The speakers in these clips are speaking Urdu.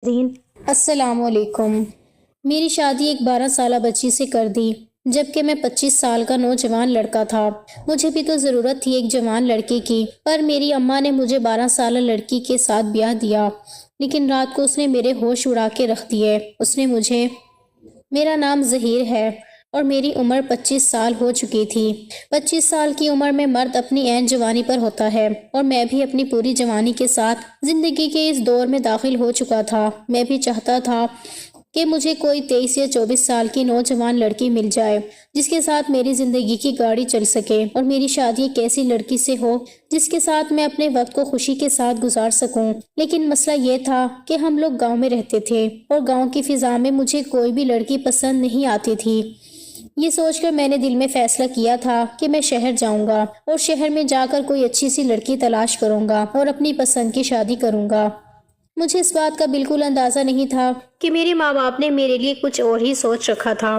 السلام علیکم۔ میری شادی ایک 12 سالہ بچی سے کر دی جبکہ میں 25 سال کا نوجوان لڑکا تھا۔ مجھے بھی تو ضرورت تھی ایک جوان لڑکے کی، پر میری اماں نے مجھے 12 سالہ لڑکی کے ساتھ بیاہ دیا، لیکن رات کو اس نے میرے ہوش اڑا کے رکھ دیے۔ اس نے مجھے، میرا نام ظہیر ہے اور میری عمر 25 سال ہو چکی تھی۔ 25 سال کی عمر میں مرد اپنی عین جوانی پر ہوتا ہے اور میں بھی اپنی پوری جوانی کے ساتھ زندگی کے اس دور میں داخل ہو چکا تھا۔ میں بھی چاہتا تھا کہ مجھے کوئی 23 یا 24 سال کی نوجوان لڑکی مل جائے جس کے ساتھ میری زندگی کی گاڑی چل سکے، اور میری شادی ایک ایسی لڑکی سے ہو جس کے ساتھ میں اپنے وقت کو خوشی کے ساتھ گزار سکوں۔ لیکن مسئلہ یہ تھا کہ ہم لوگ گاؤں میں رہتے تھے اور گاؤں کی فضا میں مجھے کوئی بھی لڑکی پسند نہیں آتی تھی۔ یہ سوچ کر میں نے دل میں فیصلہ کیا تھا کہ میں شہر جاؤں گا اور شہر میں جا کر کوئی اچھی سی لڑکی تلاش کروں گا اور اپنی پسند کی شادی کروں گا۔ مجھے اس بات کا بالکل اندازہ نہیں تھا کہ میرے ماں باپ نے میرے لیے کچھ اور ہی سوچ رکھا تھا۔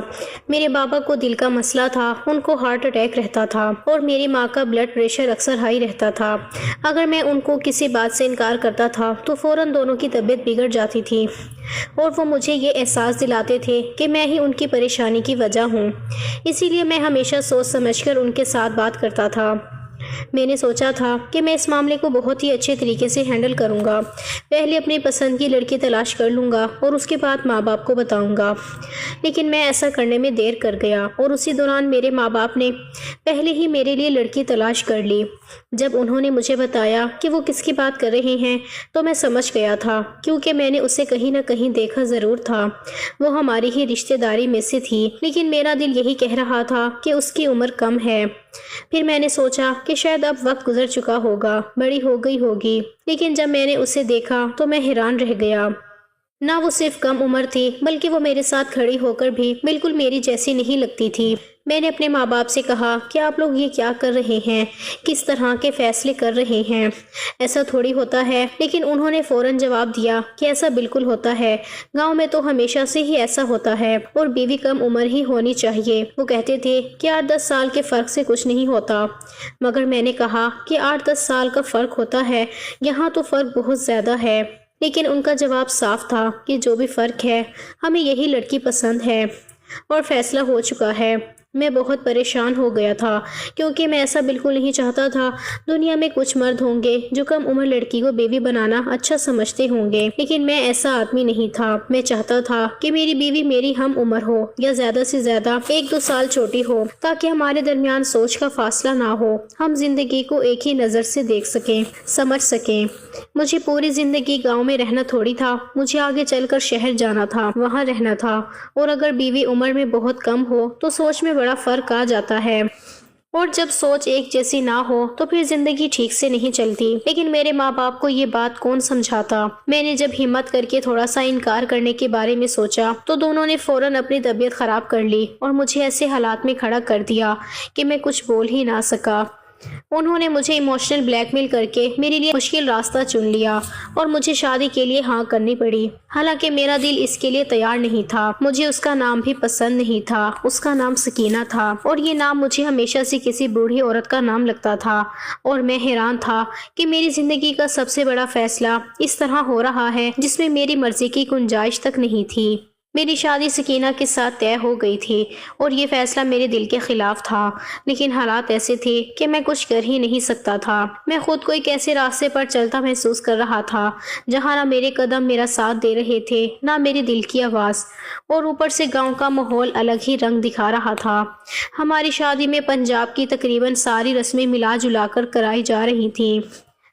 میرے بابا کو دل کا مسئلہ تھا، ان کو ہارٹ اٹیک رہتا تھا، اور میری ماں کا بلڈ پریشر اکثر ہائی رہتا تھا۔ اگر میں ان کو کسی بات سے انکار کرتا تھا تو فوراً دونوں کی طبیعت بگڑ جاتی تھی، اور وہ مجھے یہ احساس دلاتے تھے کہ میں ہی ان کی پریشانی کی وجہ ہوں۔ اسی لیے میں ہمیشہ سوچ سمجھ کر ان کے ساتھ بات کرتا تھا۔ میں نے سوچا تھا کہ میں اس معاملے کو بہت ہی اچھے طریقے سے ہینڈل کروں گا۔ پہلے اپنی پسند کی لڑکی تلاش کر لوں گا اور اس کے بعد ماں باپ کو بتاؤں گا۔ لیکن میں ایسا کرنے میں دیر کر گیا، اور اسی دوران میرے ماں باپ نے پہلے ہی میرے لیے لڑکی تلاش کر لی۔ جب انہوں نے مجھے بتایا کہ وہ کس کی بات کر رہے ہیں تو میں سمجھ گیا تھا، کیونکہ میں نے اسے کہیں نہ کہیں دیکھا ضرور تھا۔ وہ ہماری ہی رشتہ داری میں سے تھی، لیکن میرا دل یہی کہہ رہا تھا کہ اس کی عمر کم ہے۔ پھر میں نے سوچا کہ شاید اب وقت گزر چکا ہوگا، بڑی ہو گئی ہوگی، لیکن جب میں نے اسے دیکھا تو میں حیران رہ گیا۔ نہ وہ صرف کم عمر تھی بلکہ وہ میرے ساتھ کھڑی ہو کر بھی بالکل میری جیسی نہیں لگتی تھی۔ میں نے اپنے ماں باپ سے کہا کہ آپ لوگ یہ کیا کر رہے ہیں، کس طرح کے فیصلے کر رہے ہیں، ایسا تھوڑی ہوتا ہے۔ لیکن انہوں نے فوراً جواب دیا کہ ایسا بالکل ہوتا ہے، گاؤں میں تو ہمیشہ سے ہی ایسا ہوتا ہے، اور بیوی کم عمر ہی ہونی چاہیے۔ وہ کہتے تھے کہ 8-10 سال کے فرق سے کچھ نہیں ہوتا، مگر میں نے کہا کہ 8-10 سال کا فرق ہوتا ہے، یہاں تو فرق بہت زیادہ ہے۔ لیکن ان کا جواب صاف تھا کہ جو بھی فرق ہے، ہمیں یہی لڑکی پسند ہے اور فیصلہ ہو چکا ہے۔ میں بہت پریشان ہو گیا تھا، کیونکہ میں ایسا بالکل نہیں چاہتا تھا۔ دنیا میں کچھ مرد ہوں گے جو کم عمر لڑکی کو بیوی بنانا اچھا سمجھتے ہوں گے، لیکن میں ایسا آدمی نہیں تھا۔ میں چاہتا تھا کہ میری بیوی میری ہم عمر ہو، یا زیادہ سے زیادہ 1-2 سال چھوٹی ہو، تاکہ ہمارے درمیان سوچ کا فاصلہ نہ ہو، ہم زندگی کو ایک ہی نظر سے دیکھ سکیں، سمجھ سکیں۔ مجھے پوری زندگی گاؤں میں رہنا تھوڑی تھا، مجھے آگے چل کر شہر جانا تھا، وہاں رہنا تھا، اور اگر بیوی عمر میں بہت کم ہو تو سوچ میں بڑا فرق آ جاتا ہے، اور جب سوچ ایک جیسی نہ ہو تو پھر زندگی ٹھیک سے نہیں چلتی۔ لیکن میرے ماں باپ کو یہ بات کون سمجھاتا۔ میں نے جب ہمت کر کے تھوڑا سا انکار کرنے کے بارے میں سوچا تو دونوں نے فوراً اپنی طبیعت خراب کر لی اور مجھے ایسے حالات میں کھڑا کر دیا کہ میں کچھ بول ہی نہ سکا۔ انہوں نے مجھے ایموشنل بلیک میل کر کے میرے لیے مشکل راستہ چن لیا اور مجھے شادی کے لیے ہاں کرنی پڑی، حالانکہ میرا دل اس کے لیے تیار نہیں تھا۔ مجھے اس کا نام بھی پسند نہیں تھا، اس کا نام سکینہ تھا، اور یہ نام مجھے ہمیشہ سے کسی بوڑھی عورت کا نام لگتا تھا، اور میں حیران تھا کہ میری زندگی کا سب سے بڑا فیصلہ اس طرح ہو رہا ہے جس میں میری مرضی کی گنجائش تک نہیں تھی۔ میری شادی سکینہ کے ساتھ طے ہو گئی تھی اور یہ فیصلہ میرے دل کے خلاف تھا، لیکن حالات ایسے تھے کہ میں کچھ کر ہی نہیں سکتا تھا۔ میں خود کو ایک ایسے راستے پر چلتا محسوس کر رہا تھا جہاں نہ میرے قدم میرا ساتھ دے رہے تھے، نہ میرے دل کی آواز، اور اوپر سے گاؤں کا ماحول الگ ہی رنگ دکھا رہا تھا۔ ہماری شادی میں پنجاب کی تقریباً ساری رسمیں ملا جلا کر کرائی جا رہی تھیں۔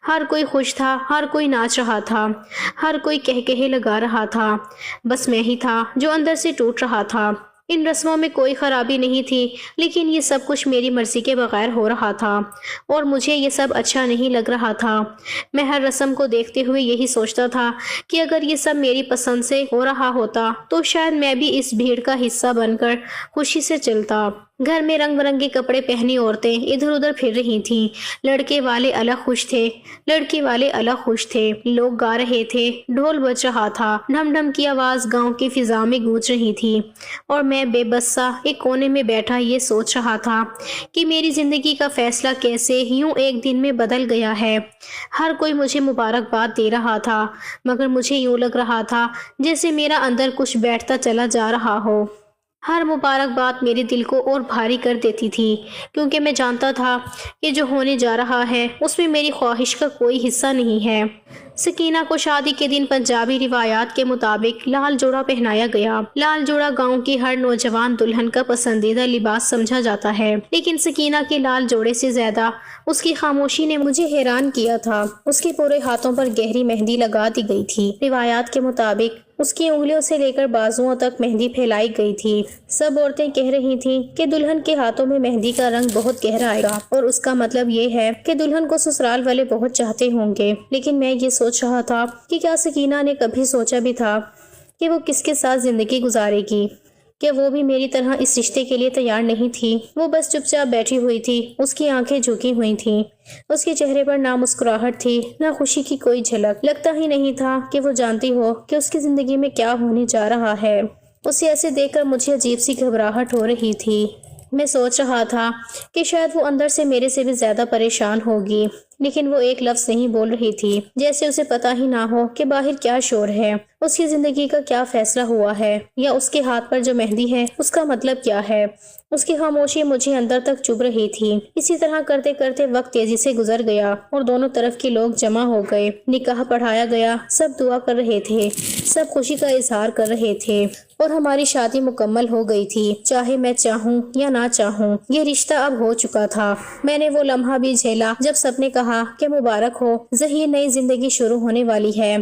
ہر کوئی خوش تھا، ہر کوئی ناچ رہا تھا، ہر کوئی کہے لگا رہا تھا، بس میں ہی تھا جو اندر سے ٹوٹ رہا تھا۔ ان رسموں میں کوئی خرابی نہیں تھی، لیکن یہ سب کچھ میری مرضی کے بغیر ہو رہا تھا، اور مجھے یہ سب اچھا نہیں لگ رہا تھا۔ میں ہر رسم کو دیکھتے ہوئے یہی سوچتا تھا کہ اگر یہ سب میری پسند سے ہو رہا ہوتا تو شاید میں بھی اس بھیڑ کا حصہ بن کر خوشی سے چلتا۔ گھر میں رنگ برنگے کپڑے پہنی عورتیں ادھر ادھر پھر رہی تھیں۔ لڑکے والے الگ خوش تھے، لڑکی والے الگ خوش تھے۔ لوگ گا رہے تھے، ڈھول بج رہا تھا، ڈھم ڈھم کی آواز گاؤں کی فضا میں گونج رہی تھی، اور میں بے بس سا ایک کونے میں بیٹھا یہ سوچ رہا تھا کہ میری زندگی کا فیصلہ کیسے یوں ایک دن میں بدل گیا ہے۔ ہر کوئی مجھے مبارکباد دے رہا تھا، مگر مجھے یوں لگ رہا تھا جیسے میرا اندر کچھ بیٹھتا چلا جا رہا ہو۔ ہر مبارکباد میرے دل کو اور بھاری کر دیتی تھی، کیونکہ میں جانتا تھا کہ جو ہونے جا رہا ہے اس میں میری خواہش کا کوئی حصہ نہیں ہے۔ سکینہ کو شادی کے دن پنجابی روایات کے مطابق لال جوڑا پہنایا گیا۔ لال جوڑا گاؤں کی ہر نوجوان دلہن کا پسندیدہ لباس سمجھا جاتا ہے، لیکن سکینہ کے لال جوڑے سے زیادہ اس کی خاموشی نے مجھے حیران کیا تھا۔ اس کے پورے ہاتھوں پر گہری مہندی لگا دی گئی تھی۔ روایات کے مطابق اس کی انگلیوں سے لے کر بازوؤں تک مہندی پھیلائی گئی تھی۔ سب عورتیں کہہ رہی تھیں کہ دلہن کے ہاتھوں میں مہندی کا رنگ بہت گہرا آئے گا، اور اس کا مطلب یہ ہے کہ دلہن کو سسرال والے بہت چاہتے ہوں گے۔ لیکن میں یہ سوچ رہا تھا کہ کیا سکینہ نے کبھی سوچا بھی تھا کہ وہ کس کے ساتھ زندگی گزارے گی؟ کیا وہ بھی میری طرح اس رشتے کے لیے تیار نہیں تھی؟ وہ بس چپ چاپ بیٹھی ہوئی تھی، اس کی آنکھیں جھکی ہوئی تھیں، اس کے چہرے پر نہ مسکراہٹ تھی نہ خوشی کی کوئی جھلک۔ لگتا ہی نہیں تھا کہ وہ جانتی ہو کہ اس کی زندگی میں کیا ہونے جا رہا ہے۔ اسے ایسے دیکھ کر مجھے عجیب سی گھبراہٹ ہو رہی تھی۔ میں سوچ رہا تھا کہ شاید وہ اندر سے میرے سے بھی زیادہ پریشان ہوگی، لیکن وہ ایک لفظ نہیں بول رہی تھی، جیسے اسے پتہ ہی نہ ہو کہ باہر کیا شور ہے، اس کی زندگی کا کیا فیصلہ ہوا ہے، یا اس کے ہاتھ پر جو مہندی ہے اس کا مطلب کیا ہے۔ اس کی خاموشی مجھے اندر تک چبھ رہی تھی۔ اسی طرح کرتے کرتے وقت تیزی سے گزر گیا اور دونوں طرف کے لوگ جمع ہو گئے۔ نکاح پڑھایا گیا، سب دعا کر رہے تھے، سب خوشی کا اظہار کر رہے تھے، اور ہماری شادی مکمل ہو گئی تھی۔ چاہے میں چاہوں یا نہ چاہوں، یہ رشتہ اب ہو چکا تھا۔ میں نے وہ لمحہ بھی جھیلا جب سب نے کہا کہ مبارک ہو، ظہیر نئی زندگی شروع ہونے والی ہے۔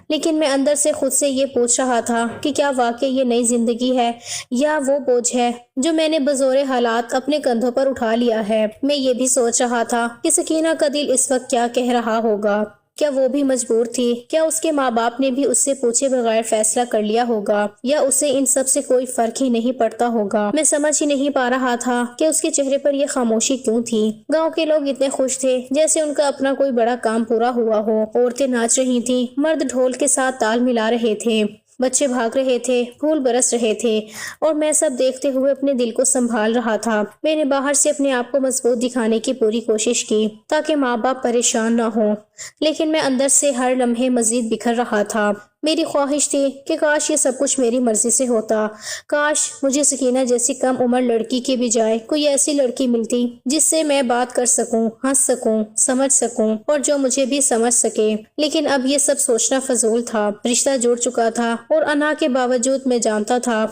لیکن میں اندر سے خود سے یہ پوچھ رہا تھا کہ کیا واقعی یہ نئی زندگی ہے یا وہ بوجھ ہے جو میں نے بزور حالات اپنے کندھوں پر اٹھا لیا ہے۔ میں یہ بھی سوچ رہا تھا کہ سکینہ کا دل اس وقت کیا کہہ رہا ہوگا۔ کیا وہ بھی مجبور تھی؟ کیا اس کے ماں باپ نے بھی اس سے پوچھے بغیر فیصلہ کر لیا ہوگا، یا اسے ان سب سے کوئی فرق ہی نہیں پڑتا ہوگا؟ میں سمجھ ہی نہیں پا رہا تھا کہ اس کے چہرے پر یہ خاموشی کیوں تھی۔ گاؤں کے لوگ اتنے خوش تھے جیسے ان کا اپنا کوئی بڑا کام پورا ہوا ہو۔ عورتیں ناچ رہی تھیں، مرد ڈھول کے ساتھ تال ملا رہے تھے، بچے بھاگ رہے تھے، پھول برس رہے تھے، اور میں سب دیکھتے ہوئے اپنے دل کو سنبھال رہا تھا۔ میں نے باہر سے اپنے آپ کو مضبوط دکھانے کی پوری کوشش کی تاکہ ماں باپ پریشان نہ ہوں، لیکن میں اندر سے ہر لمحے مزید بکھر رہا تھا۔ میری خواہش تھی کہ کاش یہ سب کچھ میری مرضی سے ہوتا، کاش مجھے سکینہ جیسی کم عمر لڑکی کے بجائے کوئی ایسی لڑکی ملتی جس سے میں بات کر سکوں، ہنس سکوں، سمجھ سکوں، اور جو مجھے بھی سمجھ سکے۔ لیکن اب یہ سب سوچنا فضول تھا۔ رشتہ جڑ چکا تھا، اور انا کے باوجود میں جانتا تھا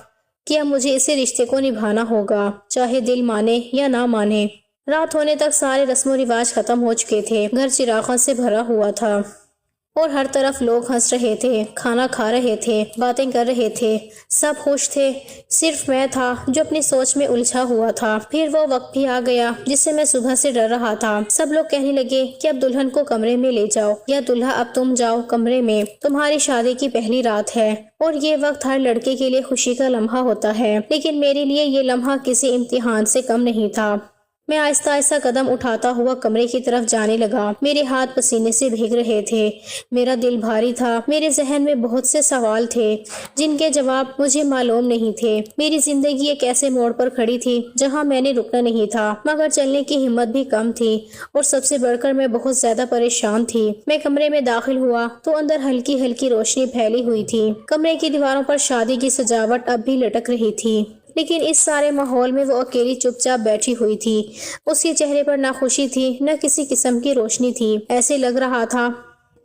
کہ اب مجھے اسے رشتے کو نبھانا ہوگا، چاہے دل مانے یا نہ مانے۔ رات ہونے تک سارے رسم و رواج ختم ہو چکے تھے، گھر چراغوں سے بھرا ہوا تھا، اور ہر طرف لوگ ہنس رہے تھے، کھانا کھا رہے تھے، باتیں کر رہے تھے، سب خوش تھے۔ صرف میں تھا جو اپنی سوچ میں الجھا ہوا تھا۔ پھر وہ وقت بھی آ گیا جس سے میں صبح سے ڈر رہا تھا۔ سب لوگ کہنے لگے کہ اب دلہن کو کمرے میں لے جاؤ، یا دلہا اب تم جاؤ کمرے میں، تمہاری شادی کی پہلی رات ہے۔ اور یہ وقت ہر لڑکے کے لیے خوشی کا لمحہ ہوتا ہے، لیکن میرے لیے یہ لمحہ کسی امتحان سے کم نہیں تھا۔ میں آہستہ آہستہ قدم اٹھاتا ہوا کمرے کی طرف جانے لگا۔ میرے ہاتھ پسینے سے بھیگ رہے تھے، میرا دل بھاری تھا، میرے ذہن میں بہت سے سوال تھے جن کے جواب مجھے معلوم نہیں تھے۔ میری زندگی ایک ایسے موڑ پر کھڑی تھی جہاں میں نے رکنا نہیں تھا، مگر چلنے کی ہمت بھی کم تھی، اور سب سے بڑھ کر میں بہت زیادہ پریشان تھی۔ میں کمرے میں داخل ہوا تو اندر ہلکی ہلکی روشنی پھیلی ہوئی تھی۔ کمرے کی دیواروں پر شادی کی سجاوٹ اب بھی لٹک رہی تھی، لیکن اس سارے ماحول میں وہ اکیلی چپ چاپ بیٹھی ہوئی تھی۔ اس کے چہرے پر نہ خوشی تھی نہ کسی قسم کی روشنی تھی۔ ایسے لگ رہا تھا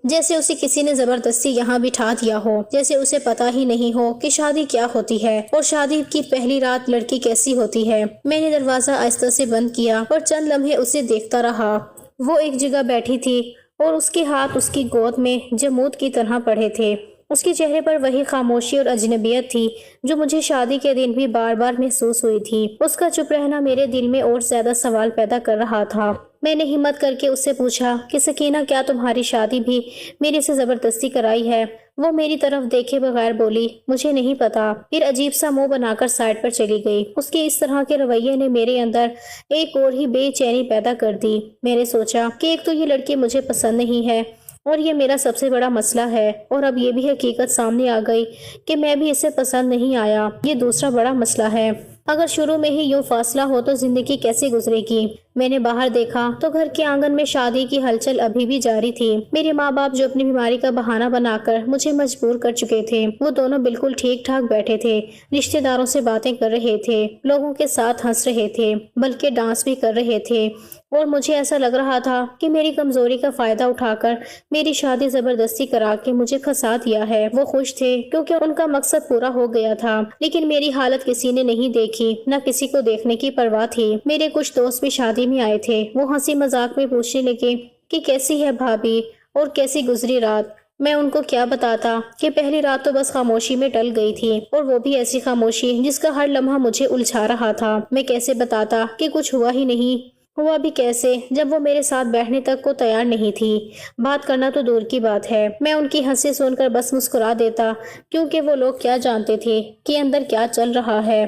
جیسے اسے کسی نے زبردستی یہاں بٹھا دیا ہو، جیسے اسے پتا ہی نہیں ہو کہ شادی کیا ہوتی ہے اور شادی کی پہلی رات لڑکی کیسی ہوتی ہے۔ میں نے دروازہ آہستہ سے بند کیا اور چند لمحے اسے دیکھتا رہا۔ وہ ایک جگہ بیٹھی تھی اور اس کے ہاتھ اس کی گود میں جمود کی طرح پڑے تھے۔ اس کے چہرے پر وہی خاموشی اور اجنبیت تھی جو مجھے شادی کے دن بھی بار بار محسوس ہوئی تھی۔ اس کا چپ رہنا میرے دل میں اور زیادہ سوال پیدا کر رہا تھا۔ میں نے ہمت کر کے اس سے پوچھا کہ سکینہ کیا تمہاری شادی بھی میرے سے زبردستی کرائی ہے؟ وہ میری طرف دیکھے بغیر بولی مجھے نہیں پتا، پھر عجیب سا منہ بنا کر سائڈ پر چلی گئی۔ اس کے اس طرح کے رویے نے میرے اندر ایک اور ہی بے چینی پیدا کر دی۔ میں نے سوچا کہ ایک تو یہ لڑکی مجھے پسند نہیں ہے اور یہ میرا سب سے بڑا مسئلہ ہے، اور اب یہ بھی حقیقت سامنے آ گئی کہ میں بھی اسے پسند نہیں آیا، یہ دوسرا بڑا مسئلہ ہے۔ اگر شروع میں ہی یوں فاصلہ ہو تو زندگی کیسے گزرے گی؟ میں نے باہر دیکھا تو گھر کے آنگن میں شادی کی ہلچل ابھی بھی جاری تھی۔ میرے ماں باپ جو اپنی بیماری کا بہانہ بنا کر مجھے مجبور کر چکے تھے، وہ دونوں بالکل ٹھیک ٹھاک بیٹھے تھے، رشتہ داروں سے باتیں کر رہے تھے، لوگوں کے ساتھ ہنس رہے تھے، بلکہ ڈانس بھی کر رہے تھے، اور مجھے ایسا لگ رہا تھا کہ میری کمزوری کا فائدہ اٹھا کر میری شادی زبردستی کرا کے مجھے پھنسا دیا ہے۔ وہ خوش تھے کیونکہ ان کا مقصد پورا ہو گیا تھا، لیکن میری حالت کسی نے نہیں دیکھی، نہ کسی کو دیکھنے کی پرواہ تھی۔ میرے کچھ دوست بھی شادی میں آئے تھے، وہ ہنسی مذاق میں پوچھنے لگے کہ کیسی ہے بھابھی اور کیسی گزری رات۔ میں ان کو کیا بتاتا کہ پہلی رات تو بس خاموشی میں ٹل گئی تھی، اور وہ بھی ایسی خاموشی جس کا ہر لمحہ مجھے الجھا رہا تھا۔ میں کیسے بتاتا کہ کچھ ہوا ہی نہیں؟ ہوا بھی کیسے جب وہ میرے ساتھ بیٹھنے تک کو تیار نہیں تھی، بات کرنا تو دور کی بات ہے۔ میں ان کی ہنسی سن کر بس مسکرا دیتا، کیونکہ وہ لوگ کیا جانتے تھے کہ اندر کیا چل رہا ہے۔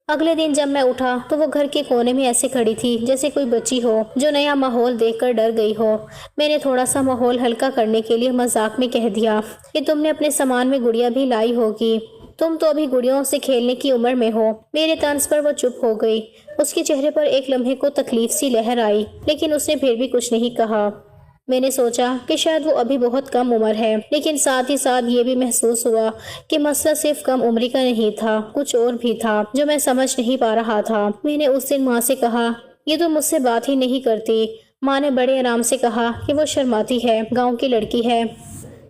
اگلے دن جب میں اٹھا تو وہ گھر کے کونے میں ایسے کھڑی تھی جیسے کوئی بچی ہو جو نیا ماحول دیکھ کر ڈر گئی ہو۔ میں نے تھوڑا سا ماحول ہلکا کرنے کے لیے مذاق میں کہہ دیا کہ تم نے اپنے سامان میں گڑیا بھی لائی ہوگی، تم تو ابھی گڑیوں سے کھیلنے کی عمر میں ہو۔ میرے طنز پر وہ چپ ہو گئی۔ اس کے چہرے پر ایک لمحے کو تکلیف سی لہر آئی، لیکن اس نے پھر بھی کچھ نہیں کہا۔ میں نے سوچا کہ شاید وہ ابھی بہت کم عمر ہے، لیکن ساتھ ہی ساتھ یہ بھی محسوس ہوا کہ مسئلہ صرف کم عمری کا نہیں تھا، کچھ اور بھی تھا جو میں سمجھ نہیں پا رہا تھا۔ میں نے اس دن ماں سے کہا یہ تو مجھ سے بات ہی نہیں کرتی۔ ماں نے بڑے آرام سے کہا کہ وہ شرماتی ہے، گاؤں کی لڑکی ہے،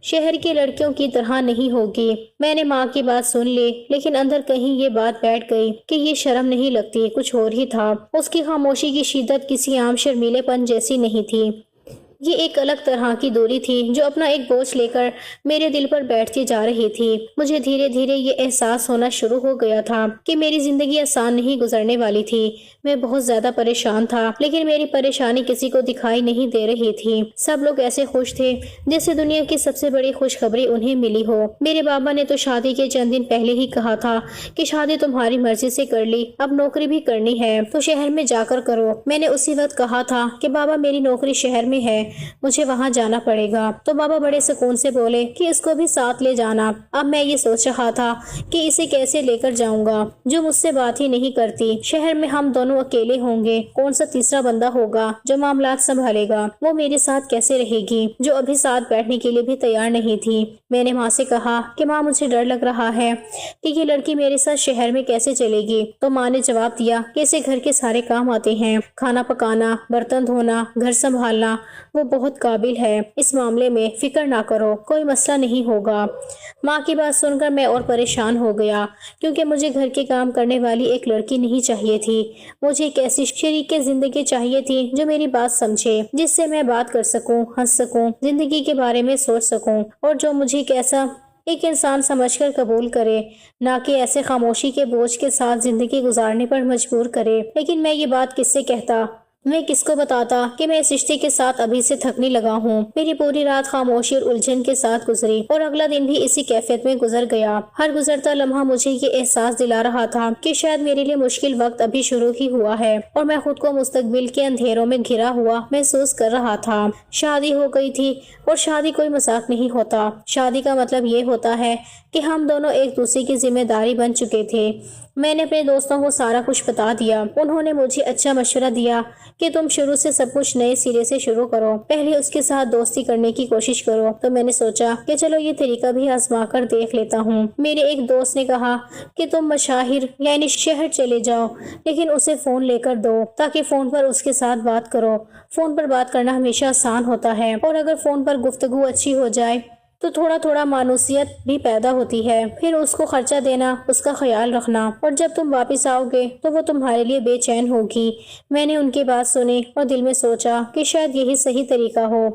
شہر کی لڑکیوں کی طرح نہیں ہوگی۔ میں نے ماں کی بات سن لی، لیکن اندر کہیں یہ بات بیٹھ گئی کہ یہ شرم نہیں لگتی، کچھ اور ہی تھا۔ اس کی خاموشی کی شدت کسی عام شرمیلے پن جیسی نہیں تھی، یہ ایک الگ طرح کی دوری تھی جو اپنا ایک بوجھ لے کر میرے دل پر بیٹھتی جا رہی تھی۔ مجھے دھیرے دھیرے یہ احساس ہونا شروع ہو گیا تھا کہ میری زندگی آسان نہیں گزرنے والی تھی۔ میں بہت زیادہ پریشان تھا، لیکن میری پریشانی کسی کو دکھائی نہیں دے رہی تھی۔ سب لوگ ایسے خوش تھے جیسے دنیا کی سب سے بڑی خوشخبری انہیں ملی ہو۔ میرے بابا نے تو شادی کے چند دن پہلے ہی کہا تھا کہ شادی تمہاری مرضی سے کر لی، اب نوکری بھی کرنی ہے تو شہر میں جا کر کرو۔ میں نے اسی وقت کہا تھا کہ بابا میری نوکری شہر میں ہے، مجھے وہاں جانا پڑے گا، تو بابا بڑے سکون سے بولے کہ اس کو بھی ساتھ لے جانا۔ اب میں یہ سوچ رہا تھا کہ اسے کیسے لے کر جاؤں گا جو مجھ سے بات ہی نہیں کرتی۔ شہر میں ہم دونوں اکیلے ہوں گے، کون سا تیسرا بندہ ہوگا جو معاملات سنبھالے گا؟ وہ میرے ساتھ کیسے رہے گی جو ابھی ساتھ بیٹھنے کے لیے بھی تیار نہیں تھی؟ میں نے ماں سے کہا کہ ماں مجھے ڈر لگ رہا ہے کہ یہ لڑکی میرے ساتھ شہر میں کیسے چلے گی؟ تو ماں نے جواب دیا کہ اسے گھر کے سارے کام آتے ہیں، کھانا پکانا، برتن دھونا، گھر سنبھالنا، وہ بہت قابل ہے، اس معاملے میں فکر نہ کرو، کوئی مسئلہ نہیں ہوگا۔ ماں کی بات سن کر میں اور پریشان ہو گیا، کیونکہ مجھے گھر کے کام کرنے والی ایک لڑکی نہیں چاہیے تھی، مجھے ایک ایسی شریک زندگی چاہیے تھی جو میری بات سمجھے، جس سے میں بات کر سکوں، ہنس سکوں، زندگی کے بارے میں سوچ سکوں، اور جو مجھے کیسا ایک انسان سمجھ کر قبول کرے، نہ کہ ایسے خاموشی کے بوجھ کے ساتھ زندگی گزارنے پر مجبور کرے۔ لیکن میں یہ بات کس سے کہتا؟ میں کس کو بتاتا کہ میں اس رشتے کے ساتھ ابھی سے تھکنے لگا ہوں؟ میری پوری رات خاموشی اور الجھن کے ساتھ گزری، اور اگلا دن بھی اسی کیفیت میں گزر گیا۔ ہر گزرتا لمحہ مجھے یہ احساس دلا رہا تھا کہ شاید میرے لیے مشکل وقت ابھی شروع ہی ہوا ہے، اور میں خود کو مستقبل کے اندھیروں میں گھرا ہوا محسوس کر رہا تھا۔ شادی ہو گئی تھی، اور شادی کوئی مذاق نہیں ہوتا۔ شادی کا مطلب یہ ہوتا ہے کہ ہم دونوں ایک دوسرے کی ذمہ داری بن چکے تھے۔ میں نے اپنے دوستوں کو سارا کچھ بتا دیا، انہوں نے مجھے اچھا مشورہ دیا کہ تم شروع سے سب کچھ نئے سرے سے شروع کرو، پہلے اس کے ساتھ دوستی کرنے کی کوشش کرو۔ تو میں نے سوچا کہ چلو یہ طریقہ بھی آزما کر دیکھ لیتا ہوں۔ میرے ایک دوست نے کہا کہ تم مشاہر یعنی شہر چلے جاؤ، لیکن اسے فون لے کر دو تاکہ فون پر اس کے ساتھ بات کرو۔ فون پر بات کرنا ہمیشہ آسان ہوتا ہے، اور اگر فون پر گفتگو اچھی ہو جائے تو تھوڑا تھوڑا مانوسیت بھی پیدا ہوتی ہے۔ پھر اس کو خرچہ دینا، اس کا خیال رکھنا، اور جب تم واپس آؤ گے تو وہ تمہارے لیے بے چین ہوگی۔ میں نے ان کی بات سنی اور دل میں سوچا کہ شاید یہی صحیح طریقہ ہو۔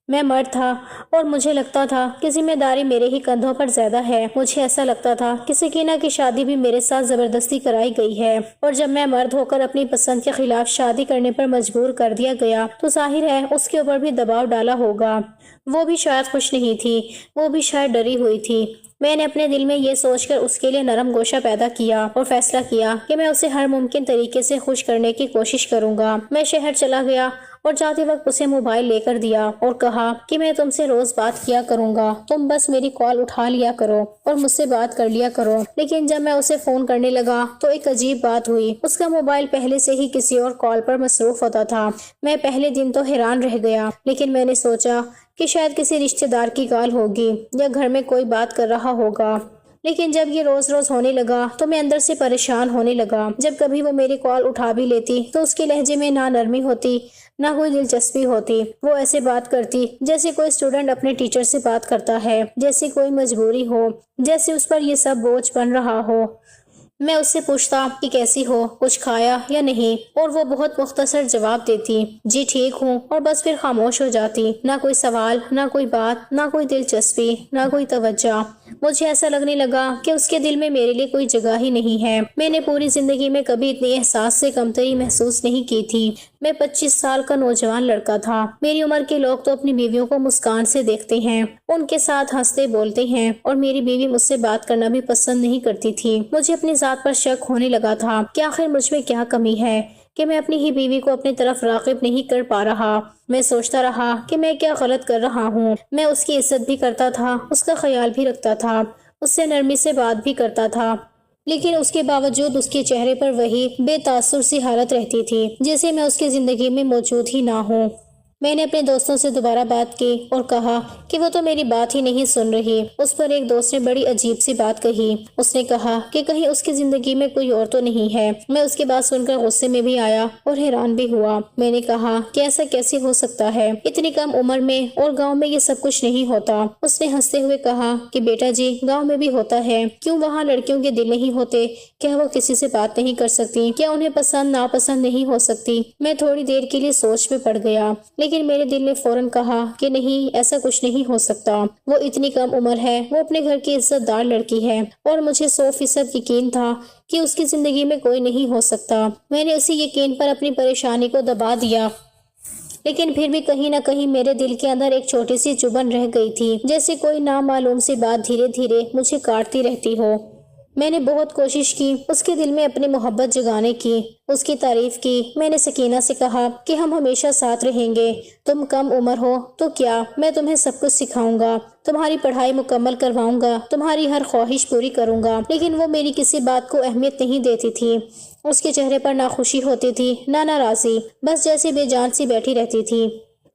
میں مرد تھا اور مجھے لگتا تھا کہ ذمہ داری میرے ہی کندھوں پر زیادہ ہے۔ مجھے ایسا لگتا تھا کہ سکینہ کی شادی بھی میرے ساتھ زبردستی کرائی گئی ہے، اور جب میں مرد ہو کر اپنی پسند کے خلاف شادی کرنے پر مجبور کر دیا گیا تو ظاہر ہے اس کے اوپر بھی دباؤ ڈالا ہوگا۔ وہ بھی شاید خوش نہیں تھی، وہ بھی شاید ڈری ہوئی تھی۔ میں نے اپنے دل میں یہ سوچ کر اس کے لیے نرم گوشہ پیدا کیا اور فیصلہ کیا کہ میں اسے ہر ممکن طریقے سے خوش کرنے کی کوشش کروں گا۔ میں شہر چلا گیا اور جاتے وقت اسے موبائل لے کر دیا اور کہا کہ میں تم سے روز بات کیا کروں گا، تم بس میری کال اٹھا لیا کرو اور مجھ سے بات کر لیا کرو۔ لیکن جب میں اسے فون کرنے لگا تو ایک عجیب بات ہوئی، اس کا موبائل پہلے سے ہی کسی اور کال پر مصروف ہوتا تھا۔ میں پہلے دن تو حیران رہ گیا، لیکن میں نے سوچا کہ شاید کسی رشتہ دار کی کال ہوگی یا گھر میں کوئی بات کر رہا ہوگا۔ لیکن جب یہ روز روز ہونے لگا تو میں اندر سے پریشان ہونے لگا۔ جب کبھی وہ میری کال اٹھا بھی لیتی تو اس کے لہجے میں نہ نرمی ہوتی نہ کوئی دلچسپی ہوتی۔ وہ ایسے بات کرتی جیسے کوئی اسٹوڈنٹ اپنے ٹیچر سے بات کرتا ہے، جیسے کوئی مجبوری ہو، جیسے اس پر یہ سب بوجھ بن رہا ہو۔ میں اس سے پوچھتا کہ کیسی ہو، کچھ کھایا یا نہیں، اور وہ بہت مختصر جواب دیتی، جی ٹھیک ہوں، اور بس پھر خاموش ہو جاتی۔ نہ کوئی سوال، نہ کوئی بات، نہ کوئی دلچسپی، نہ کوئی توجہ۔ مجھے ایسا لگنے لگا کہ اس کے دل میں میرے لیے کوئی جگہ ہی نہیں ہے۔ میں نے پوری زندگی میں کبھی اتنے احساس سے کمتری محسوس نہیں کی تھی۔ میں 25 سال کا نوجوان لڑکا تھا۔ میری عمر کے لوگ تو اپنی بیویوں کو مسکان سے دیکھتے ہیں، ان کے ساتھ ہنستے بولتے ہیں، اور میری بیوی مجھ سے بات کرنا بھی پسند نہیں کرتی تھی۔ مجھے اپنی ذات پر شک ہونے لگا تھا کہ آخر مجھ میں کیا کمی ہے کہ میں اپنی ہی بیوی کو اپنی طرف راغب نہیں کر پا رہا۔ میں سوچتا رہا کہ میں کیا غلط کر رہا ہوں۔ میں اس کی عزت بھی کرتا تھا، اس کا خیال بھی رکھتا تھا، اس سے نرمی سے بات بھی کرتا تھا، لیکن اس کے باوجود اس کے چہرے پر وہی بے تاثر سی حالت رہتی تھی جیسے میں اس کی زندگی میں موجود ہی نہ ہوں۔ میں نے اپنے دوستوں سے دوبارہ بات کی اور کہا کہ وہ تو میری بات ہی نہیں سن رہی۔ اس پر ایک دوست نے بڑی عجیب سی بات کہی۔ اس نے کہا کہ کہیں اس کی زندگی میں کوئی اور تو نہیں ہے۔ میں اس کی بات سن کر غصے میں بھی آیا اور حیران بھی ہوا۔ میں نے کہا کہ ایسا کیسے ہو سکتا ہے، اتنی کم عمر میں اور گاؤں میں یہ سب کچھ نہیں ہوتا۔ اس نے ہنستے ہوئے کہا کہ بیٹا جی، گاؤں میں بھی ہوتا ہے، کیوں وہاں لڑکیوں کے دل نہیں ہوتے؟ کیا وہ کسی سے بات نہیں کر سکتی؟ کیا انہیں پسند ناپسند نہیں ہو سکتی؟ میں تھوڑی دیر کے لیے سوچ میں پڑ گیا، لیکن میرے دل نے فوراً کہا کہ نہیں، ایسا کچھ نہیں ہو سکتا۔ وہ اتنی کم عمر ہے، وہ اپنے گھر کی عزت دار لڑکی ہے، اور مجھے 100% یقین تھا کہ اس کی زندگی میں کوئی نہیں ہو سکتا۔ میں نے اسی یقین پر اپنی پریشانی کو دبا دیا، لیکن پھر بھی کہیں نہ کہیں میرے دل کے اندر ایک چھوٹی سی چبھن رہ گئی تھی، جیسے کوئی نامعلوم سی بات دھیرے دھیرے مجھے کاٹتی رہتی ہو۔ میں نے بہت کوشش کی اس کے دل میں اپنی محبت جگانے کی، اس کی تعریف کی۔ میں نے سکینہ سے کہا کہ ہم ہمیشہ ساتھ رہیں گے، تم کم عمر ہو تو کیا، میں تمہیں سب کچھ سکھاؤں گا، تمہاری پڑھائی مکمل کرواؤں گا، تمہاری ہر خواہش پوری کروں گا۔ لیکن وہ میری کسی بات کو اہمیت نہیں دیتی تھی۔ اس کے چہرے پر نہ خوشی ہوتی تھی نہ ناراضی، بس جیسے بے جان سی بیٹھی رہتی تھی۔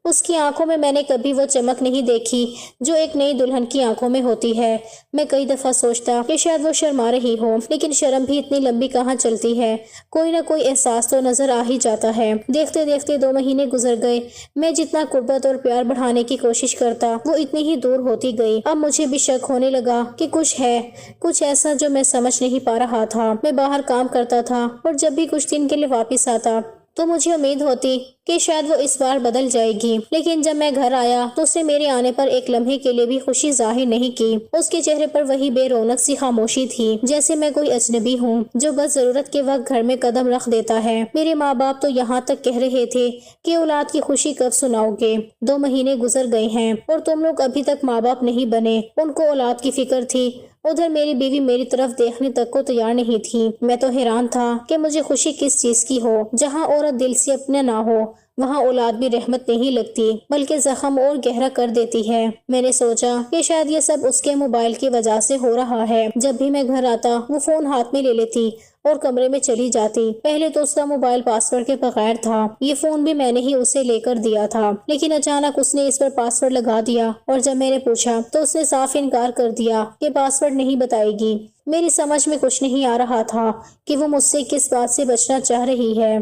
اس کی آنکھوں میں نے کبھی وہ چمک نہیں دیکھی جو ایک نئی دلہن کی آنکھوں میں ہوتی ہے۔ میں کئی دفعہ سوچتا کہ شاید وہ شرما رہی ہو، لیکن شرم بھی اتنی لمبی کہاں چلتی ہے، کوئی نہ کوئی احساس تو نظر آ ہی جاتا ہے۔ دیکھتے دیکھتے 2 مہینے گزر گئے۔ میں جتنا قربت اور پیار بڑھانے کی کوشش کرتا وہ اتنی ہی دور ہوتی گئی۔ اب مجھے بھی شک ہونے لگا کہ کچھ ہے، کچھ ایسا جو میں سمجھ نہیں پا رہا تھا۔ میں باہر کام کرتا تھا اور جب بھی کچھ دن کے لیے واپس آتا تو مجھے امید ہوتی کہ شاید وہ اس بار بدل جائے گی، لیکن جب میں گھر آیا تو اس نے میرے آنے پر ایک لمحے کے لیے بھی خوشی ظاہر نہیں کی۔ اس کے چہرے پر وہی بے رونق سی خاموشی تھی، جیسے میں کوئی اجنبی ہوں جو بس ضرورت کے وقت گھر میں قدم رکھ دیتا ہے۔ میرے ماں باپ تو یہاں تک کہہ رہے تھے کہ اولاد کی خوشی کب سناؤ گے؟ 2 مہینے گزر گئے ہیں اور تم لوگ ابھی تک ماں باپ نہیں بنے۔ ان کو اولاد کی فکر تھی، ادھر میری بیوی میری طرف دیکھنے تک کو تیار نہیں تھی۔ میں تو حیران تھا کہ مجھے خوشی کس چیز کی ہو۔ جہاں عورت دل سے اپنا نہ ہو وہاں اولاد بھی رحمت نہیں لگتی، بلکہ زخم اور گہرا کر دیتی ہے۔ میں نے سوچا کہ شاید یہ سب اس کے موبائل کی وجہ سے ہو رہا ہے۔ جب بھی میں گھر آتا وہ فون ہاتھ میں لے لیتی اور کمرے میں چلی جاتی۔ پہلے تو اس کا موبائل پاس ورڈ کے بغیر تھا، یہ فون بھی میں نے ہی اسے لے کر دیا تھا، لیکن اچانک اس نے اس پر پاس ورڈ لگا دیا، اور جب میں نے پوچھا تو اس نے صاف انکار کر دیا کہ پاس ورڈ نہیں بتائے گی۔ میری سمجھ میں کچھ نہیں آ رہا تھا کہ وہ مجھ سے کس بات سے بچنا چاہ رہی ہے۔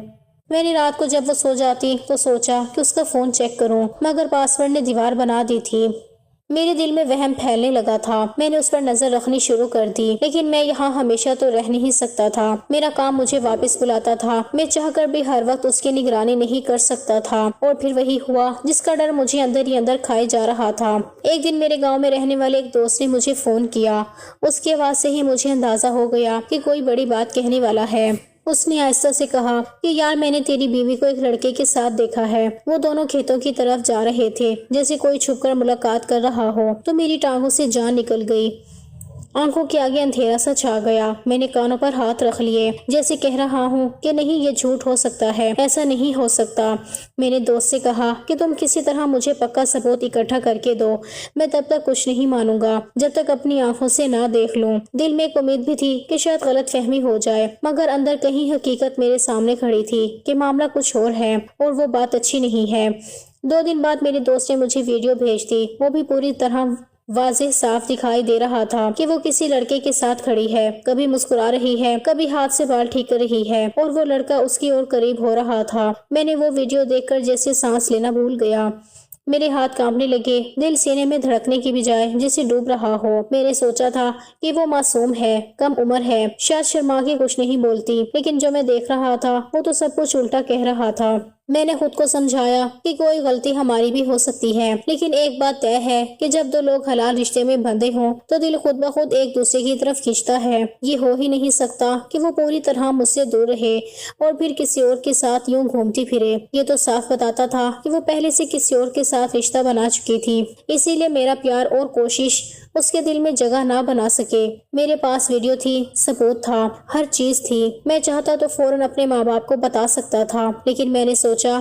میں نے رات کو جب وہ سو جاتی تو سوچا کہ اس کا فون چیک کروں، مگر پاس ورڈ نے دیوار بنا دی تھی۔ میرے دل میں وہم پھیلنے لگا تھا۔ میں نے اس پر نظر رکھنی شروع کر دی، لیکن میں یہاں ہمیشہ تو رہ نہیں سکتا تھا۔ میرا کام مجھے واپس بلاتا تھا، میں چاہ کر بھی ہر وقت اس کی نگرانی نہیں کر سکتا تھا، اور پھر وہی ہوا جس کا ڈر مجھے اندر ہی اندر کھائے جا رہا تھا۔ ایک دن میرے گاؤں میں رہنے والے ایک دوست نے مجھے فون کیا۔ اس کی آواز سے ہی مجھے اندازہ ہو گیا کہ کوئی بڑی بات کہنے والا ہے۔ اس نے آہستہ سے کہا کہ یار، میں نے تیری بیوی کو ایک لڑکے کے ساتھ دیکھا ہے۔ وہ دونوں کھیتوں کی طرف جا رہے تھے، جیسے کوئی چھپ کر ملاقات کر رہا ہو۔ تو میری ٹانگوں سے جان نکل گئی، آنکھوں کے آگے اندھیرا سا چھا گیا۔ میں نے کانوں پر ہاتھ رکھ لیے، جیسے کہہ رہا ہوں کہ نہیں، یہ جھوٹ ہو سکتا ہے، ایسا نہیں ہو سکتا۔ میں نے دوست سے کہا کہ تم کسی طرح مجھے پکا ثبوت اکٹھا کر کے دو، میں تب تک کچھ نہیں مانوں گا جب تک اپنی آنکھوں سے نہ دیکھ لوں۔ دل میں ایک امید بھی تھی کہ شاید غلط فہمی ہو جائے، مگر اندر کہیں حقیقت میرے سامنے کھڑی تھی کہ معاملہ کچھ اور ہے، اور وہ بات اچھی نہیں ہے۔ 2 دن بعد میرے دوست نے مجھے ویڈیو بھیج دی۔ وہ بھی پوری طرح واضح صاف دکھائی دے رہا تھا کہ وہ کسی لڑکے کے ساتھ کھڑی ہے، کبھی مسکرا رہی ہے، کبھی ہاتھ سے بال ٹھیک کر رہی ہے، اور وہ لڑکا اس کی اور قریب ہو رہا تھا۔ میں نے وہ ویڈیو دیکھ کر جیسے سانس لینا بھول گیا۔ میرے ہاتھ کانپنے لگے، دل سینے میں دھڑکنے کی بجائے جسے ڈوب رہا ہو۔ میں نے سوچا تھا کہ وہ معصوم ہے، کم عمر ہے، شاید شرما کے کچھ نہیں بولتی، لیکن جو میں دیکھ رہا تھا وہ تو سب کچھ الٹا کہہ رہا تھا۔ میں نے خود کو سمجھایا کہ کوئی غلطی ہماری بھی ہو سکتی ہے، لیکن ایک بات طے ہے کہ جب 2 لوگ حلال رشتے میں بندھے ہوں تو دل خود بخود ایک دوسرے کی طرف کھینچتا ہے۔ یہ ہو ہی نہیں سکتا کہ وہ پوری طرح مجھ سے دور رہے اور پھر کسی اور کے ساتھ یوں گھومتی پھرے۔ یہ تو صاف بتاتا تھا کہ وہ پہلے سے کسی اور کے ساتھ رشتہ بنا چکی تھی، اسی لیے میرا پیار اور کوشش اس کے دل میں جگہ نہ بنا سکے۔ میرے پاس ویڈیو تھی، ثبوت تھا، ہر چیز تھی۔ میں چاہتا تو فوراً اپنے ماں باپ کو بتا سکتا تھا، لیکن میں نے سوچا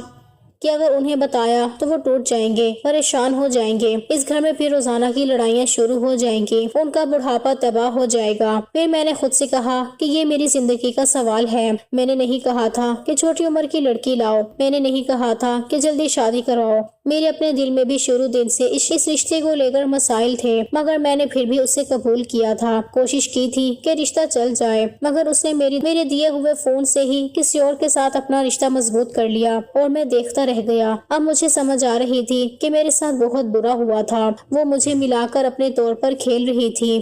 کہ اگر انہیں بتایا تو وہ ٹوٹ جائیں گے، پریشان ہو جائیں گے، اس گھر میں پھر روزانہ کی لڑائیاں شروع ہو جائیں گی، ان کا بڑھاپا تباہ ہو جائے گا۔ پھر میں نے خود سے کہا کہ یہ میری زندگی کا سوال ہے۔ میں نے نہیں کہا تھا کہ چھوٹی عمر کی لڑکی لاؤ، میں نے نہیں کہا تھا کہ جلدی شادی کرواؤ۔ میرے اپنے دل میں بھی شروع دن سے اس رشتے کو لے کر مسائل تھے، مگر میں نے پھر بھی اسے قبول کیا تھا، کوشش کی تھی کہ رشتہ چل جائے، مگر اس نے میرے دیے ہوئے فون سے ہی کسی اور کے ساتھ اپنا رشتہ مضبوط کر لیا، اور میں دیکھتا رہ گیا۔ اب مجھے سمجھ آ رہی تھی کہ میرے ساتھ بہت برا ہوا تھا۔ وہ مجھے ملا کر اپنے طور پر کھیل رہی تھی۔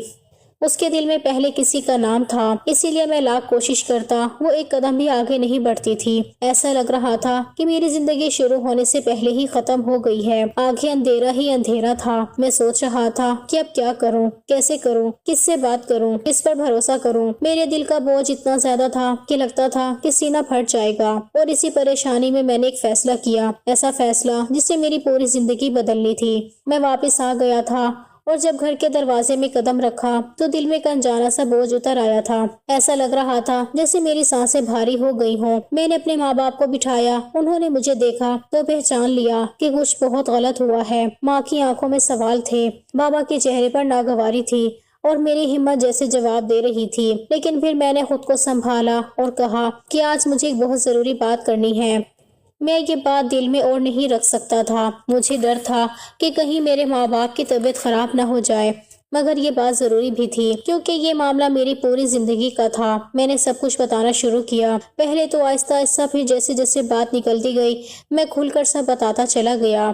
اس کے دل میں پہلے کسی کا نام تھا، اسی لیے میں لاکھ کوشش کرتا وہ ایک قدم بھی آگے نہیں بڑھتی تھی۔ ایسا لگ رہا تھا کہ میری زندگی شروع ہونے سے پہلے ہی ختم ہو گئی ہے۔ آگے اندھیرا ہی اندھیرا تھا۔ میں سوچ رہا تھا کہ اب کیا کروں، کیسے کروں، کس سے بات کروں، کس پر بھروسہ کروں۔ میرے دل کا بوجھ اتنا زیادہ تھا کہ لگتا تھا کہ سینہ پھٹ جائے گا، اور اسی پریشانی میں نے ایک فیصلہ کیا، ایسا فیصلہ جس سے میری پوری زندگی بدلنی تھی۔ میں واپس آ گیا تھا، اور جب گھر کے دروازے میں قدم رکھا تو دل میں ایک انجانا سا بوجھ اتر آیا تھا۔ ایسا لگ رہا تھا جیسے میری سانسیں بھاری ہو گئی ہوں۔ میں نے اپنے ماں باپ کو بٹھایا، انہوں نے مجھے دیکھا تو پہچان لیا کہ کچھ بہت غلط ہوا ہے۔ ماں کی آنکھوں میں سوال تھے، بابا کے چہرے پر ناگواری تھی، اور میری ہمت جیسے جواب دے رہی تھی۔ لیکن پھر میں نے خود کو سنبھالا اور کہا کہ آج مجھے ایک بہت ضروری بات کرنی ہے۔ میں یہ بات دل میں اور نہیں رکھ سکتا تھا۔ مجھے ڈر تھا کہ کہیں میرے ماں باپ کی طبیعت خراب نہ ہو جائے، مگر یہ بات ضروری بھی تھی کیونکہ یہ معاملہ میری پوری زندگی کا تھا۔ میں نے سب کچھ بتانا شروع کیا، پہلے تو آہستہ آہستہ، پھر جیسے جیسے بات نکلتی گئی میں کھل کر سب بتاتا چلا گیا۔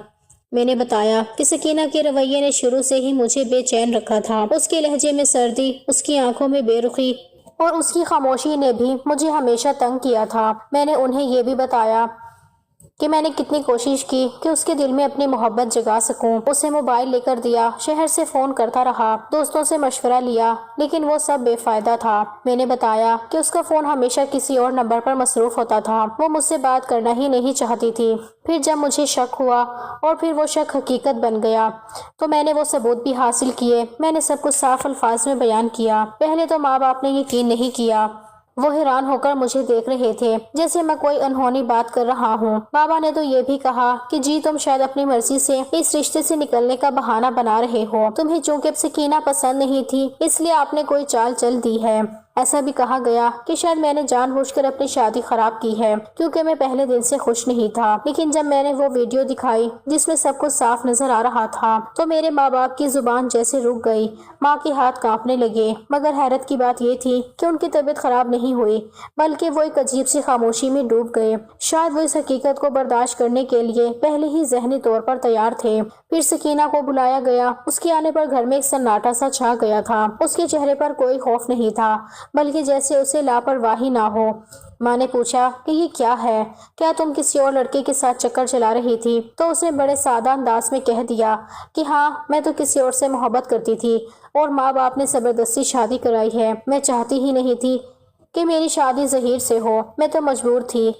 میں نے بتایا کہ سکینہ کے رویے نے شروع سے ہی مجھے بے چین رکھا تھا۔ اس کے لہجے میں سردی، اس کی آنکھوں میں بے رخی، اور اس کی خاموشی نے بھی مجھے ہمیشہ تنگ کیا تھا۔ میں نے انہیں یہ بھی بتایا کہ میں نے کتنی کوشش کی کہ اس کے دل میں اپنی محبت جگا سکوں۔ اسے موبائل لے کر دیا، شہر سے فون کرتا رہا، دوستوں سے مشورہ لیا، لیکن وہ سب بے فائدہ تھا۔ میں نے بتایا کہ اس کا فون ہمیشہ کسی اور نمبر پر مصروف ہوتا تھا، وہ مجھ سے بات کرنا ہی نہیں چاہتی تھی۔ پھر جب مجھے شک ہوا اور پھر وہ شک حقیقت بن گیا تو میں نے وہ ثبوت بھی حاصل کیے۔ میں نے سب کچھ صاف الفاظ میں بیان کیا۔ پہلے تو ماں باپ نے یقین نہیں کیا، وہ حیران ہو کر مجھے دیکھ رہے تھے جیسے میں کوئی انہونی بات کر رہا ہوں۔ بابا نے تو یہ بھی کہا کہ جی تم شاید اپنی مرضی سے اس رشتے سے نکلنے کا بہانہ بنا رہے ہو، تمہیں چونکہ سکینہ پسند نہیں تھی اس لیے آپ نے کوئی چال چل دی ہے۔ ایسا بھی کہا گیا کہ شاید میں نے جان بوجھ کر اپنی شادی خراب کی ہے کیونکہ میں پہلے دن سے خوش نہیں تھا، لیکن جب میں نے وہ ویڈیو دکھائی جس میں سب کچھ صاف نظر آ رہا تھا تو میرے ماں باپ کی زبان جیسے رک گئی، ماں کے ہاتھ کانپنے لگے۔ مگر حیرت کی بات یہ تھی کہ ان کی طبیعت خراب نہیں ہوئی بلکہ وہ ایک عجیب سی خاموشی میں ڈوب گئے۔ شاید وہ اس حقیقت کو برداشت کرنے کے لیے پہلے ہی ذہنی طور پر تیار تھے۔ پھر سکینہ کو بلایا گیا۔ اس کے آنے پر گھر میں ایک سناٹا سا چھا گیا تھا۔ اس کے چہرے پر کوئی خوف نہیں تھا بلکہ جیسے اسے لاپرواہی نہ ہو۔ ماں نے پوچھا کہ یہ کیا ہے، کیا تم کسی اور لڑکے کے ساتھ چکر چلا رہی تھی؟ تو اس نے بڑے سادہ انداز میں کہہ دیا کہ ہاں، میں تو کسی اور سے محبت کرتی تھی اور ماں باپ نے زبردستی شادی کرائی ہے۔ میں چاہتی ہی نہیں تھی کہ میری شادی ظہیر سے ہو، میں تو مجبور تھی۔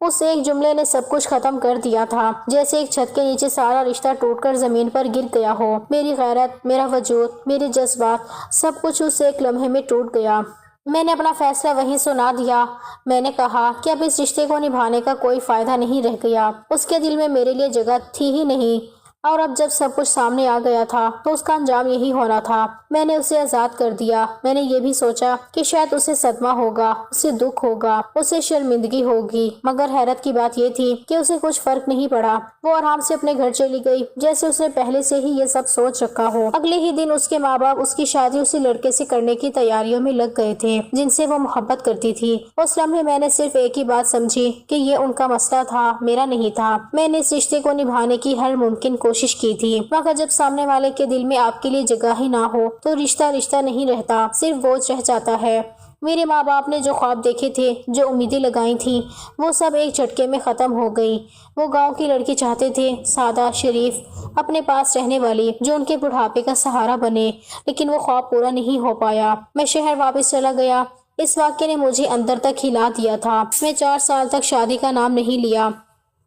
اس ایک جملے نے سب کچھ ختم کر دیا تھا، جیسے ایک چھت کے نیچے سارا رشتہ ٹوٹ کر زمین پر گر گیا ہو۔ میری غیرت، میرا وجود، میرے جذبات، سب کچھ اس ایک لمحے میں ٹوٹ گیا۔ میں نے اپنا فیصلہ وہیں سنا دیا۔ میں نے کہا کہ اب اس رشتے کو نبھانے کا کوئی فائدہ نہیں رہ گیا۔ اس کے دل میں میرے لیے جگہ تھی ہی نہیں، اور اب جب سب کچھ سامنے آ گیا تھا تو اس کا انجام یہی ہونا تھا۔ میں نے اسے آزاد کر دیا۔ میں نے یہ بھی سوچا کہ شاید اسے صدمہ ہوگا، اسے دکھ ہوگا، اسے شرمندگی ہوگی، مگر حیرت کی بات یہ تھی کہ اسے کچھ فرق نہیں پڑا۔ وہ آرام سے اپنے گھر چلی گئی جیسے اس نے پہلے سے ہی یہ سب سوچ رکھا ہو۔ اگلے ہی دن اس کے ماں باپ اس کی شادی اسی لڑکے سے کرنے کی تیاریوں میں لگ گئے تھے جن سے وہ محبت کرتی تھی۔ اس لمحے میں نے صرف ایک ہی بات سمجھی کہ یہ ان کا مسئلہ تھا، میرا نہیں تھا۔ میں نے اس رشتے کو نبھانے کی ہر ممکن کوشش کی تھی، مگر جب سامنے والے کے دل میں آپ کے لیے جگہ ہی نہ ہو تو رشتہ نہیں رہتا، صرف بوجھ رہ جاتا ہے۔ میرے ماں باپ نے جو خواب دیکھے تھے، جو امیدیں لگائی تھیں، وہ سب ایک جھٹکے میں ختم ہو گئی۔ وہ گاؤں کی لڑکی چاہتے تھے، سادہ، شریف، اپنے پاس رہنے والی، جو ان کے بڑھاپے کا سہارا بنے، لیکن وہ خواب پورا نہیں ہو پایا۔ میں شہر واپس چلا گیا۔ اس واقعے نے مجھے اندر تک ہلا دیا تھا۔ میں 4 سال تک شادی کا نام نہیں لیا۔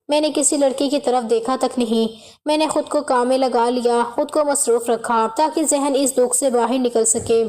میں نے کسی لڑکی کی طرف دیکھا تک نہیں۔ میں نے خود کو کام میں لگا لیا، خود کو مصروف رکھا تاکہ ذہن اس دکھ سے باہر نکل سکے۔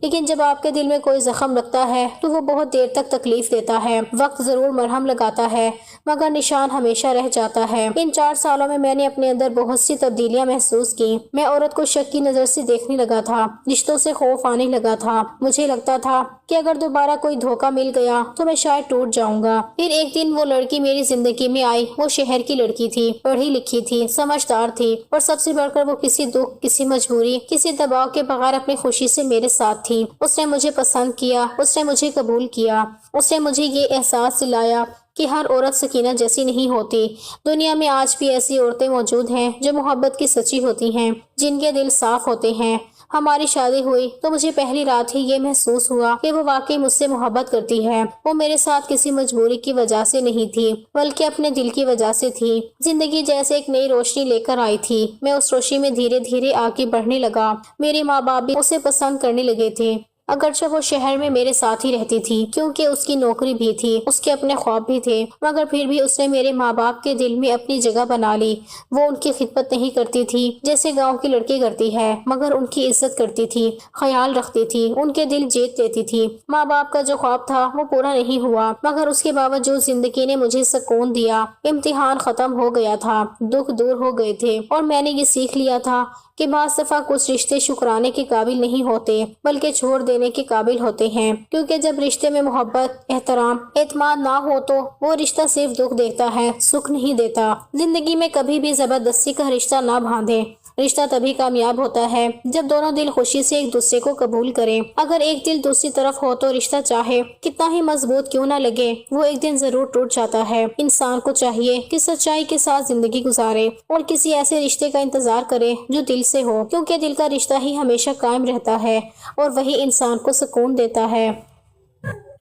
لیکن جب آپ کے دل میں کوئی زخم لگتا ہے تو وہ بہت دیر تک تکلیف دیتا ہے۔ وقت ضرور مرہم لگاتا ہے مگر نشان ہمیشہ رہ جاتا ہے۔ ان 4 سالوں میں میں نے اپنے اندر بہت سی تبدیلیاں محسوس کی۔ میں عورت کو شک کی نظر سے دیکھنے لگا تھا، رشتوں سے خوف آنے لگا تھا۔ مجھے لگتا تھا کہ اگر دوبارہ کوئی دھوکہ مل گیا تو میں شاید ٹوٹ جاؤں گا۔ پھر ایک دن وہ لڑکی میری زندگی میں آئی۔ وہ شہر کی لڑکی تھی، پڑھی لکھی تھی، سمجھدار تھی، اور سب سے بڑھ کر وہ کسی دکھ، کسی مجبوری، کسی دباؤ کے بغیر اپنی خوشی سے میرے ساتھ تھی۔ اس نے مجھے پسند کیا، اس نے مجھے قبول کیا، اس نے مجھے یہ احساس دلایا کہ ہر عورت سکینہ جیسی نہیں ہوتی۔ دنیا میں آج بھی ایسی عورتیں موجود ہیں جو محبت کی سچی ہوتی ہیں، جن کے دل صاف ہوتے ہیں۔ ہماری شادی ہوئی تو مجھے پہلی رات ہی یہ محسوس ہوا کہ وہ واقعی مجھ سے محبت کرتی ہے۔ وہ میرے ساتھ کسی مجبوری کی وجہ سے نہیں تھی بلکہ اپنے دل کی وجہ سے تھی۔ زندگی جیسے ایک نئی روشنی لے کر آئی تھی۔ میں اس روشنی میں دھیرے دھیرے آگے بڑھنے لگا۔ میرے ماں باپ بھی اسے پسند کرنے لگے تھے، اگرچہ وہ شہر میں میرے ساتھ ہی رہتی تھی کیونکہ اس کی نوکری بھی تھی، اس کے اپنے خواب بھی تھے، مگر پھر بھی اس نے میرے ماں باپ کے دل میں اپنی جگہ بنا لی۔ وہ ان کی خدمت نہیں کرتی تھی جیسے گاؤں کی لڑکی کرتی ہے، مگر ان کی عزت کرتی تھی، خیال رکھتی تھی، ان کے دل جیت لیتی تھی۔ ماں باپ کا جو خواب تھا وہ پورا نہیں ہوا، مگر اس کے باوجود زندگی نے مجھے سکون دیا۔ امتحان ختم ہو گیا تھا، دکھ دور ہو گئے تھے، اور میں نے یہ سیکھ لیا تھا کہ بعض دفعہ کچھ رشتے شکرانے کے قابل نہیں ہوتے بلکہ چھوڑ دینے کے قابل ہوتے ہیں، کیونکہ جب رشتے میں محبت، احترام، اعتماد نہ ہو تو وہ رشتہ صرف دکھ دیتا ہے، سکھ نہیں دیتا۔ زندگی میں کبھی بھی زبردستی کا رشتہ نہ باندھیں۔ رشتہ تبھی کامیاب ہوتا ہے جب دونوں دل خوشی سے ایک دوسرے کو قبول کریں۔ اگر ایک دل دوسری طرف ہو تو رشتہ چاہے کتنا ہی مضبوط کیوں نہ لگے، وہ ایک دن ضرور ٹوٹ جاتا ہے۔ انسان کو چاہیے کہ سچائی کے ساتھ زندگی گزارے اور کسی ایسے رشتے کا انتظار کرے جو دل سے ہو، کیونکہ دل کا رشتہ ہی ہمیشہ قائم رہتا ہے اور وہی انسان کو سکون دیتا ہے۔